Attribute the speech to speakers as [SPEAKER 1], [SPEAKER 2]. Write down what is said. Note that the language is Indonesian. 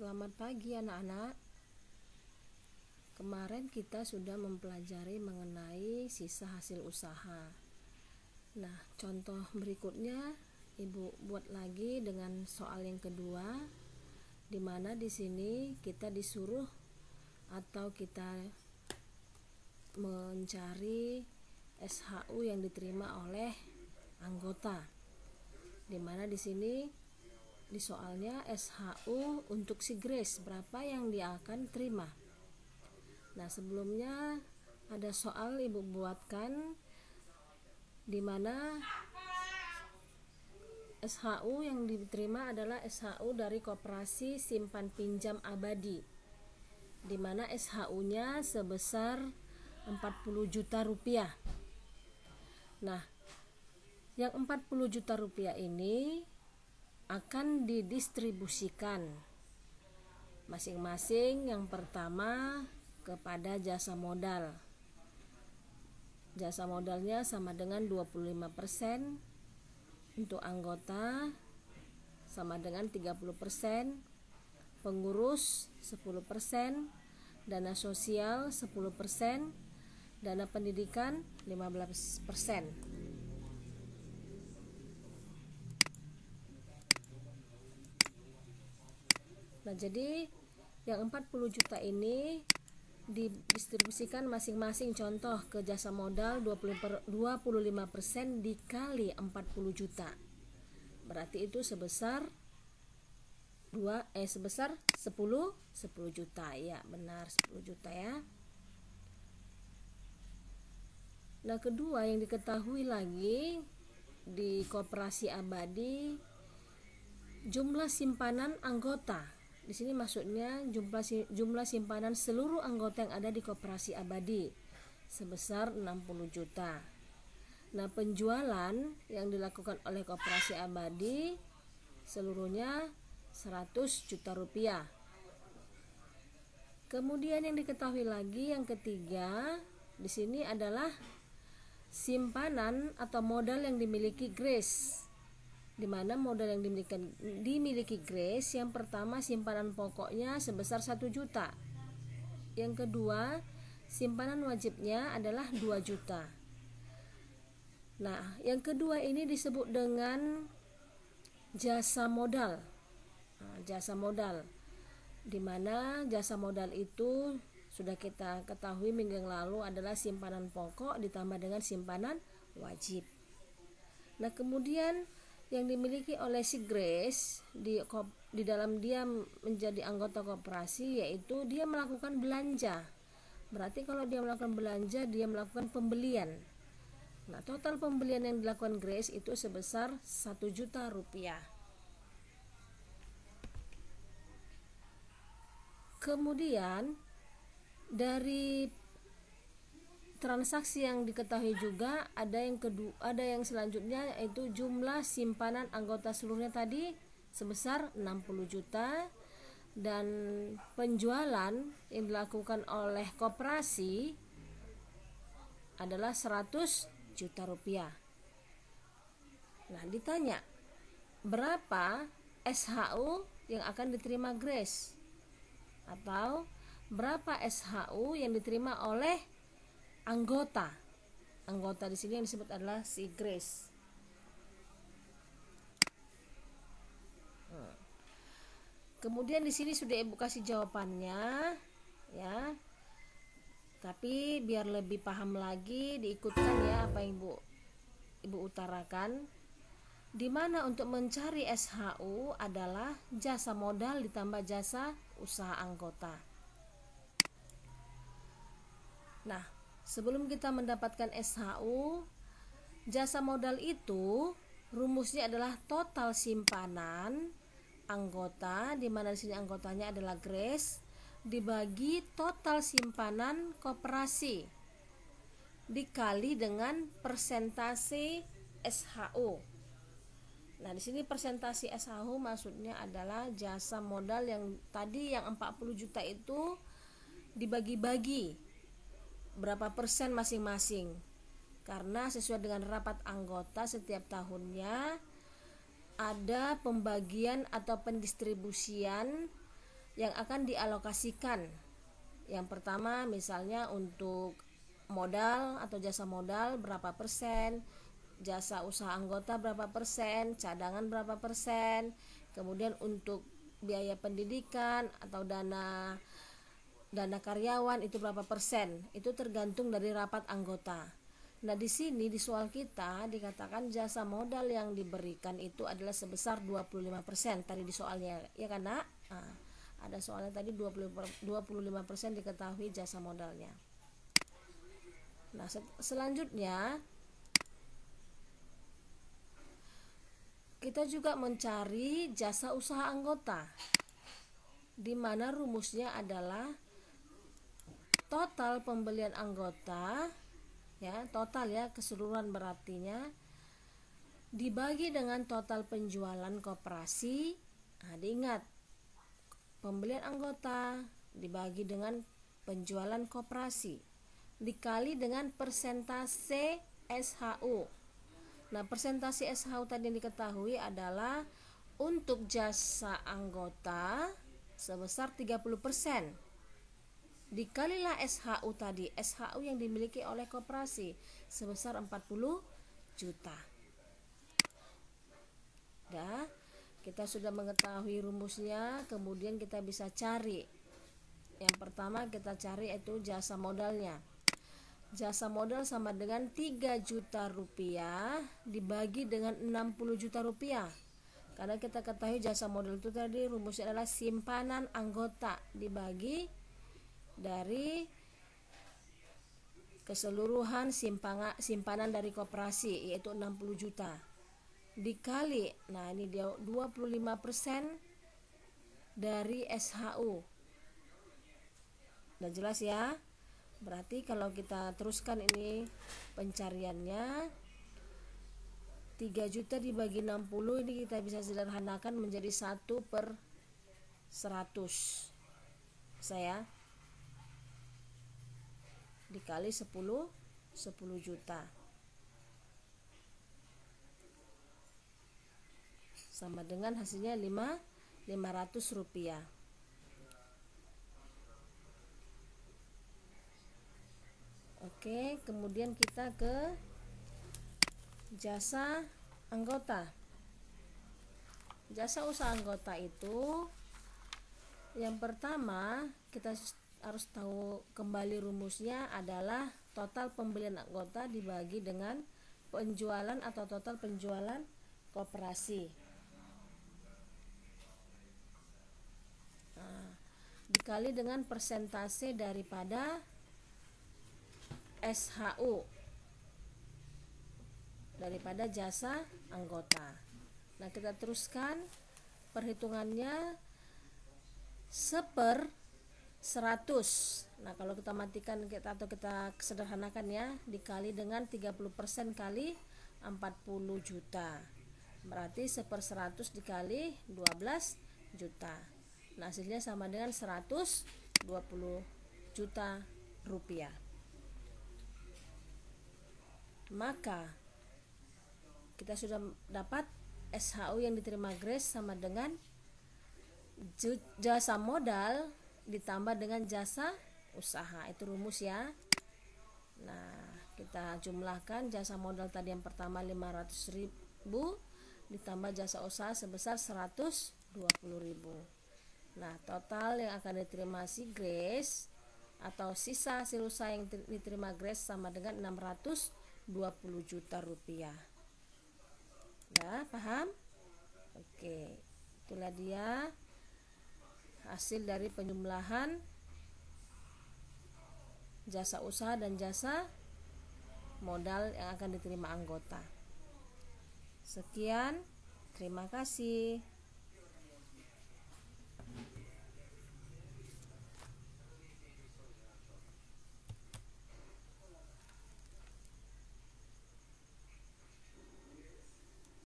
[SPEAKER 1] Selamat pagi anak-anak. Kemarin kita sudah mempelajari mengenai sisa hasil usaha. Nah, contoh berikutnya Ibu buat lagi dengan soal yang kedua, di mana di sini kita disuruh atau kita mencari SHU yang diterima oleh anggota. Di mana di sini di soalnya SHU untuk si Grace berapa yang dia akan terima. Nah, sebelumnya ada soal Ibu buatkan di mana SHU yang diterima adalah SHU dari Koperasi Simpan Pinjam Abadi, di mana SHU-nya sebesar 40 juta rupiah. Nah, yang 40 juta rupiah ini akan didistribusikan masing-masing. Yang pertama kepada jasa modal. Jasa modalnya sama dengan 25%, untuk anggota sama dengan 30%, pengurus 10%, dana sosial 10%, dana pendidikan 15%. Nah, jadi yang 40 juta ini didistribusikan masing-masing, contoh ke jasa modal 25% dikali 40 juta. Berarti itu sebesar 10 juta. Ya, benar 10 juta ya. Nah, kedua yang diketahui lagi di Koperasi Abadi, jumlah simpanan anggota. Di sini maksudnya jumlah simpanan seluruh anggota yang ada di Koperasi Abadi sebesar 60 juta. Nah, penjualan yang dilakukan oleh Koperasi Abadi seluruhnya 100 juta rupiah. Kemudian yang diketahui lagi yang ketiga di sini adalah simpanan atau modal yang dimiliki Grace. Di mana modal yang dimiliki Grace, yang pertama simpanan pokoknya sebesar 1 juta. Yang kedua, simpanan wajibnya adalah 2 juta. Nah, yang kedua ini disebut dengan jasa modal. Jasa modal, di mana jasa modal itu sudah kita ketahui minggu yang lalu adalah simpanan pokok ditambah dengan simpanan wajib. Nah, kemudian yang dimiliki oleh si Grace di dalam dia menjadi anggota koperasi, yaitu dia melakukan belanja. Berarti kalau dia melakukan belanja, dia melakukan pembelian. Nah, total pembelian yang dilakukan Grace itu sebesar 1 juta rupiah. Kemudian dari transaksi yang diketahui juga ada yang selanjutnya, yaitu jumlah simpanan anggota seluruhnya tadi sebesar 60 juta, dan penjualan yang dilakukan oleh koperasi adalah 100 juta rupiah. Nah, ditanya berapa SHU yang akan diterima Grace, atau berapa SHU yang diterima oleh anggota. Anggota di sini yang disebut adalah si Grace. Kemudian di sini sudah Ibu kasih jawabannya ya. Tapi biar lebih paham lagi diikutkan ya apa yang Ibu utarakan. Di mana untuk mencari SHU adalah jasa modal ditambah jasa usaha anggota. Nah, sebelum kita mendapatkan SHU, jasa modal itu rumusnya adalah total simpanan anggota, di mana di sini anggotanya adalah Grace, dibagi total simpanan koperasi dikali dengan persentase SHU. Nah, di sini persentase SHU maksudnya adalah jasa modal yang tadi yang 40 juta itu dibagi-bagi berapa persen masing-masing. Karena sesuai dengan rapat anggota setiap tahunnya ada pembagian atau pendistribusian yang akan dialokasikan. Yang pertama misalnya untuk modal atau jasa modal berapa persen, jasa usaha anggota berapa persen, cadangan berapa persen, kemudian untuk biaya pendidikan atau dana karyawan itu berapa persen. Itu tergantung dari rapat anggota. Nah, di sini di soal kita dikatakan jasa modal yang diberikan itu adalah sebesar 25% tadi di soalnya, ya kan, Nak? Nah, ada soalnya tadi 25% diketahui jasa modalnya. Nah, selanjutnya kita juga mencari jasa usaha anggota, di mana rumusnya adalah total pembelian anggota, ya, total ya, keseluruhan berartinya, dibagi dengan total penjualan koperasi. Nah, diingat, pembelian anggota dibagi dengan penjualan koperasi dikali dengan persentase SHU. Nah, persentase SHU tadi yang diketahui adalah untuk jasa anggota sebesar 30%. Dikalilah SHU tadi, SHU yang dimiliki oleh koperasi sebesar 40 juta. Dah, kita sudah mengetahui rumusnya, kemudian kita bisa cari. Yang pertama kita cari itu jasa modalnya. Jasa modal sama dengan 3 juta rupiah dibagi dengan 60 juta rupiah. Karena kita ketahui jasa modal itu tadi rumusnya adalah simpanan anggota dibagi dari keseluruhan simpanan dari koperasi, yaitu 60 juta. Dikali, nah ini dia 25% dari SHU. Udah jelas ya? Berarti kalau kita teruskan ini pencariannya, 3 juta dibagi 60 ini kita bisa sederhanakan menjadi 1/100. Saya dikali 10 juta sama dengan hasilnya 500 rupiah. Oke, kemudian kita ke jasa anggota. Jasa usaha anggota itu yang pertama kita harus tahu kembali rumusnya adalah total pembelian anggota dibagi dengan penjualan atau total penjualan koperasi. Nah, dikali dengan persentase daripada SHU daripada jasa anggota. Nah, kita teruskan perhitungannya 1/100. Nah, kalau kita matikan atau kita sederhanakan ya, dikali dengan 30% kali 40 juta. Berarti 1/100 dikali 12 juta. Nah, hasilnya sama dengan 120 juta rupiah. Maka kita sudah dapat SHU yang diterima Grace sama dengan jasa modal ditambah dengan jasa usaha. Itu rumus ya. Nah, kita jumlahkan jasa modal tadi yang pertama 500.000 ditambah jasa usaha sebesar 120.000. Nah, total yang akan diterima si Grace atau sisa hasil usaha yang diterima Grace sama dengan 620 juta rupiah. Udah paham? Oke, itulah dia hasil dari penjumlahan jasa usaha dan jasa modal yang akan diterima anggota. Sekian, terima kasih.